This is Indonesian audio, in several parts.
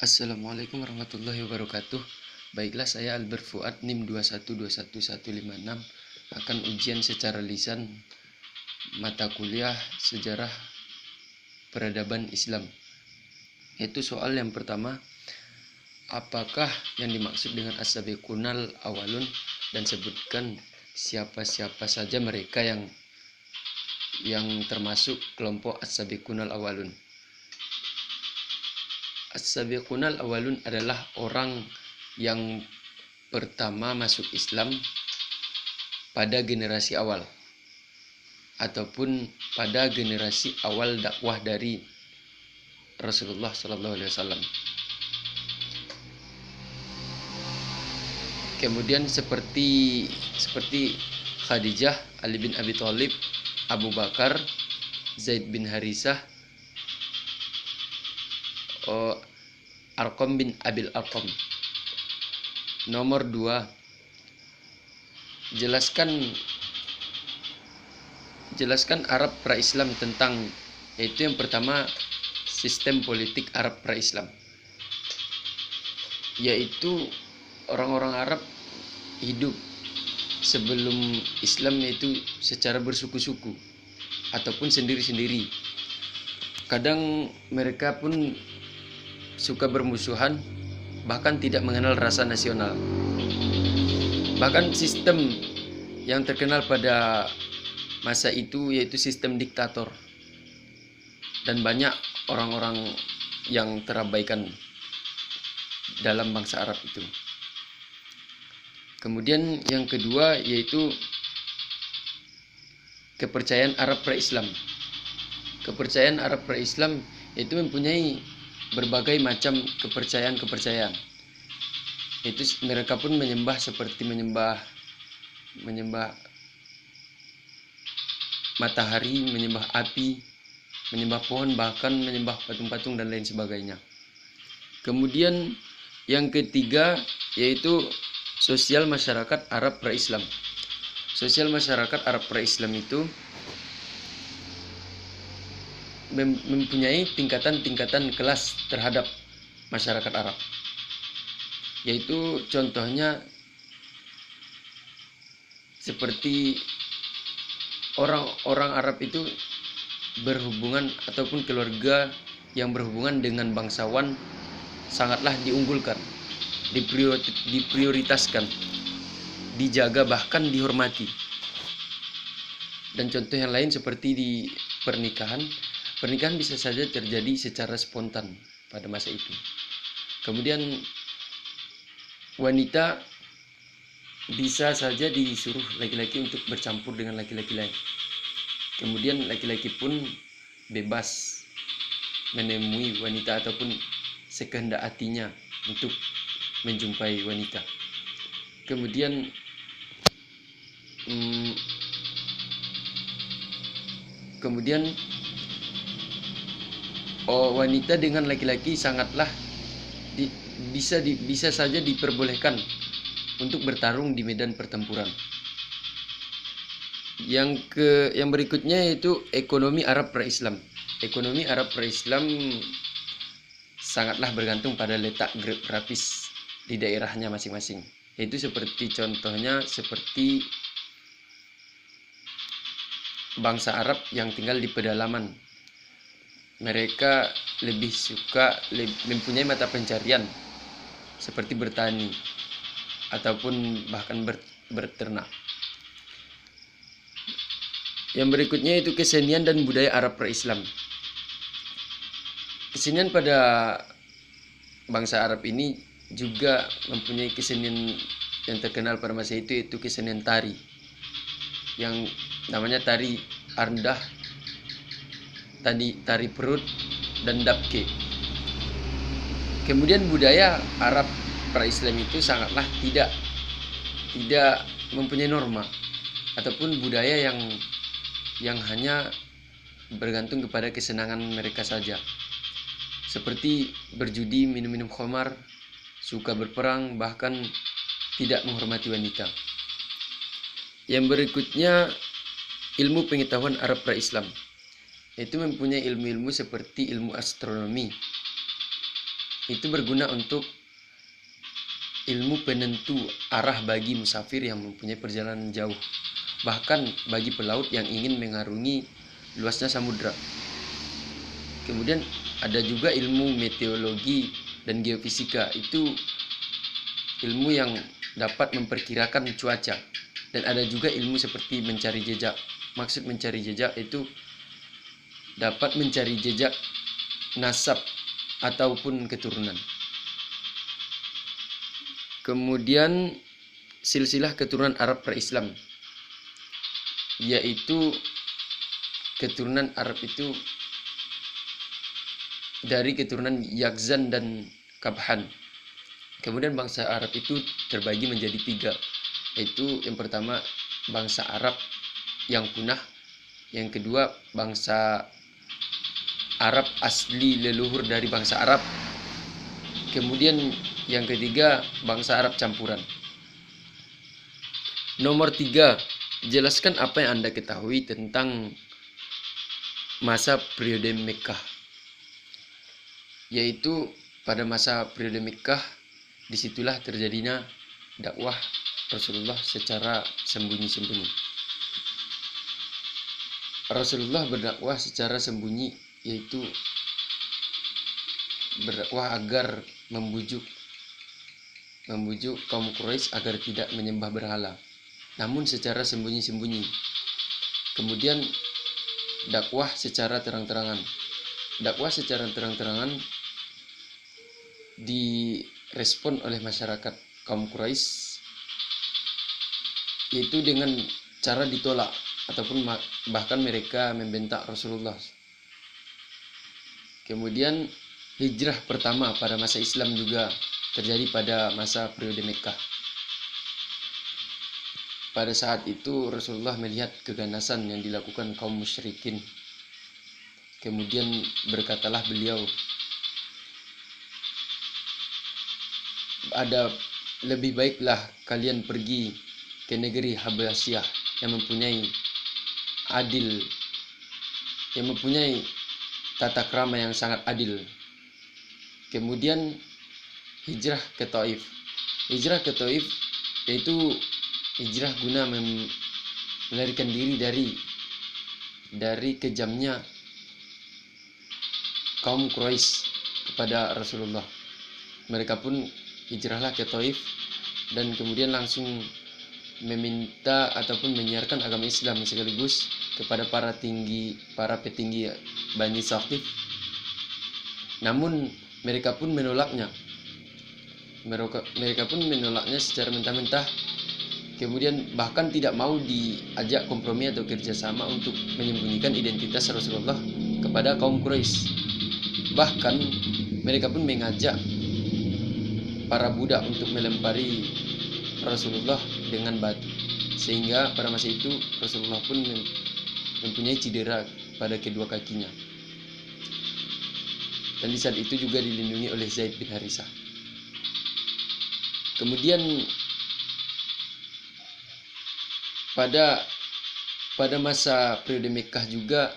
Assalamualaikum warahmatullahi wabarakatuh. Baiklah, saya Albert Fuad, NIM 2121156, akan ujian secara lisan mata kuliah Sejarah Peradaban Islam. Itu soal yang pertama, apakah yang dimaksud dengan as-sabiqunal awalun, dan sebutkan siapa-siapa saja mereka yang termasuk kelompok as-sabiqunal awalun. As-sabiqunal awalun adalah orang yang pertama masuk Islam pada generasi awal ataupun pada generasi awal dakwah dari Rasulullah SAW. Kemudian seperti Khadijah, Ali bin Abi Thalib, Abu Bakar, Zaid bin Harisah, Arqam bin Abil Arqam. Nomor 2, jelaskan Arab pra-Islam tentang, yaitu yang pertama, sistem politik Arab pra-Islam, yaitu orang-orang Arab hidup sebelum Islam yaitu secara bersuku-suku ataupun sendiri-sendiri. Kadang mereka pun suka bermusuhan, bahkan tidak mengenal rasa nasional. Bahkan sistem yang terkenal pada masa itu yaitu sistem diktator, dan banyak orang-orang yang terabaikan dalam bangsa Arab itu. Kemudian yang kedua yaitu kepercayaan Arab pra-Islam. Kepercayaan Arab pra-Islam itu mempunyai berbagai macam kepercayaan. Itu mereka pun menyembah seperti menyembah matahari, menyembah api, menyembah pohon, bahkan menyembah patung-patung dan lain sebagainya. Kemudian yang ketiga yaitu sosial masyarakat Arab pra-Islam. Sosial masyarakat Arab pra-Islam itu mempunyai tingkatan-tingkatan kelas terhadap masyarakat Arab. Yaitu contohnya seperti orang-orang Arab itu berhubungan ataupun keluarga yang berhubungan dengan bangsawan sangatlah diunggulkan, diprioritaskan, dijaga, bahkan dihormati. Dan contoh yang lain seperti di pernikahan bisa saja terjadi secara spontan pada masa itu. Kemudian wanita bisa saja disuruh laki-laki untuk bercampur dengan laki-laki lain. Kemudian laki-laki pun bebas menemui wanita ataupun sekehendak hatinya untuk menjumpai wanita. Kemudian wanita dengan laki-laki sangatlah bisa saja diperbolehkan untuk bertarung di medan pertempuran. Yang berikutnya yaitu ekonomi Arab pra-Islam. Ekonomi Arab pra-Islam sangatlah bergantung pada letak geografis di daerahnya masing-masing. Yaitu contohnya seperti bangsa Arab yang tinggal di pedalaman. Mereka lebih suka mempunyai mata pencarian seperti bertani ataupun bahkan berternak. Yang berikutnya itu kesenian dan budaya Arab pra-Islam. Kesenian pada bangsa Arab ini juga mempunyai kesenian yang terkenal pada masa itu, yaitu kesenian tari yang namanya tari Arndah, tari perut, dan dabke. Kemudian budaya Arab pra-Islam itu sangatlah tidak mempunyai norma ataupun budaya yang hanya bergantung kepada kesenangan mereka saja, seperti berjudi, minum khamar, suka berperang, bahkan tidak menghormati wanita. Yang berikutnya ilmu pengetahuan Arab pra-Islam. Itu mempunyai ilmu-ilmu seperti ilmu astronomi, itu berguna untuk ilmu penentu arah bagi musafir yang mempunyai perjalanan jauh, bahkan bagi pelaut yang ingin mengarungi luasnya samudra. Kemudian ada juga ilmu meteorologi dan geofisika, itu ilmu yang dapat memperkirakan cuaca. Dan ada juga ilmu seperti mencari jejak. Maksud mencari jejak itu dapat mencari jejak nasab ataupun keturunan. Kemudian silsilah keturunan Arab per-Islam, yaitu keturunan Arab itu dari keturunan Yakzan dan Kabhan. Kemudian bangsa Arab itu terbagi menjadi 3, yaitu yang pertama bangsa Arab yang punah, yang kedua bangsa Arab asli leluhur dari bangsa Arab, kemudian yang ketiga bangsa Arab campuran. Nomor 3, jelaskan apa yang Anda ketahui tentang masa periode Mekkah. Yaitu pada masa periode Mekkah, disitulah terjadinya dakwah Rasulullah secara sembunyi-sembunyi. Rasulullah berdakwah secara sembunyi, yaitu berdakwah agar membujuk kaum Quraisy agar tidak menyembah berhala, namun secara sembunyi-sembunyi. Kemudian dakwah secara terang-terangan. Dakwah secara terang-terangan direspon oleh masyarakat kaum Quraisy, yaitu dengan cara ditolak ataupun bahkan mereka membentak Rasulullah. Kemudian hijrah pertama pada masa Islam juga terjadi pada masa periode Mekkah. Pada saat itu Rasulullah melihat keganasan yang dilakukan kaum musyrikin. Kemudian berkatalah beliau, ada lebih baiklah kalian pergi ke negeri Habasyah yang mempunyai adil, yang mempunyai tata krama yang sangat adil. Kemudian hijrah ke Taif. Hijrah ke Taif yaitu hijrah guna melarikan diri dari kejamnya kaum Quraisy kepada Rasulullah. Mereka pun hijrahlah ke Taif dan kemudian langsung meminta ataupun menyiarkan agama Islam sekaligus kepada para petinggi Bani Saqif. Namun mereka pun menolaknya. Mereka pun menolaknya secara mentah-mentah. Kemudian bahkan tidak mau diajak kompromi atau kerjasama untuk menyembunyikan identitas Rasulullah kepada kaum Quraisy. Bahkan mereka pun mengajak para budak untuk melempari Rasulullah dengan batu, sehingga pada masa itu Rasulullah pun mempunyai cedera pada kedua kakinya. Dan di saat itu juga dilindungi oleh Zaid bin Harisah. Kemudian pada masa periode Mekkah juga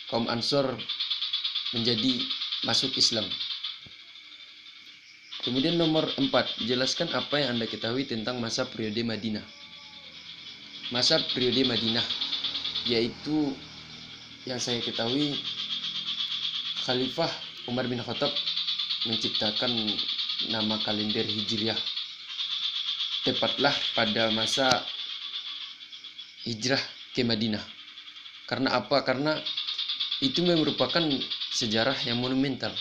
kaum Ansor menjadi masuk Islam. Kemudian nomor 4, jelaskan apa yang Anda ketahui tentang masa periode Madinah. Masa periode Madinah yaitu yang saya ketahui Khalifah Umar bin Khattab menciptakan nama kalender Hijriah tepatlah pada masa hijrah ke Madinah. Karena apa? Karena itu merupakan sejarah yang monumental.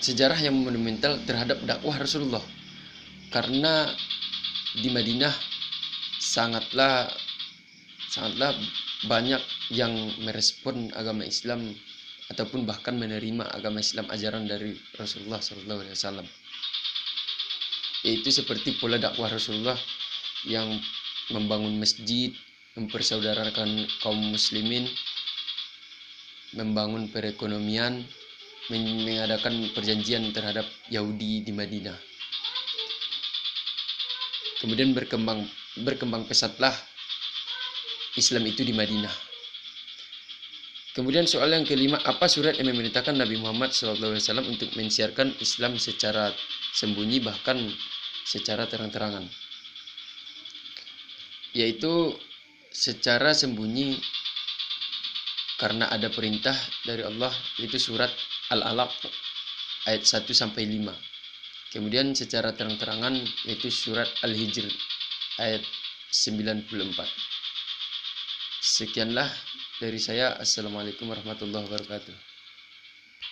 Sejarah yang monumental terhadap dakwah Rasulullah. Karena di Madinah sangatlah banyak yang merespon agama Islam ataupun bahkan menerima agama Islam ajaran dari Rasulullah SAW. Yaitu seperti pola dakwah Rasulullah yang membangun masjid, mempersaudarakan kaum muslimin, membangun perekonomian, mengadakan perjanjian terhadap Yahudi di Madinah. Kemudian berkembang pesatlah Islam itu di Madinah. Kemudian soal yang kelima, apa surat yang memerintahkan Nabi Muhammad SAW untuk mensiarkan Islam secara sembunyi bahkan secara terang-terangan? Yaitu secara sembunyi karena ada perintah dari Allah, itu surat Al-Alaq ayat 1 sampai 5. Kemudian secara terang-terangan yaitu surat Al-Hijr ayat 94. Sekianlah dari saya. Assalamualaikum warahmatullahi wabarakatuh.